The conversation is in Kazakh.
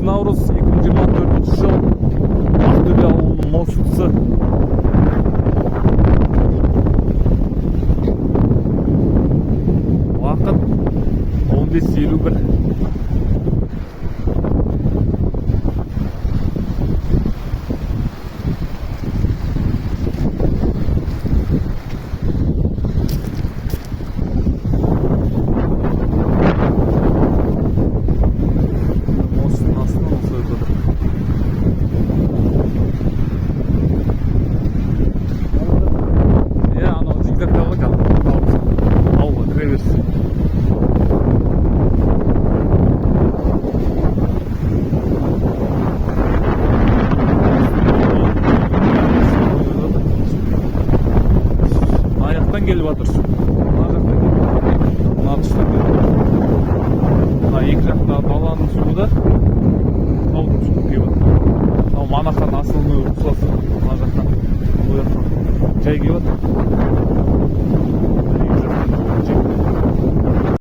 наурыз 2024 жыл. Ақтөбе ауылының маусымсы. Уақыт 15:51. Келіп жатыр. Мына тұстан келіп. Мына екі жақта даланың суы да таудың суы келіп жатыр. Манахан асылының ұқсас. Мына жақтан жай келіп жатыр.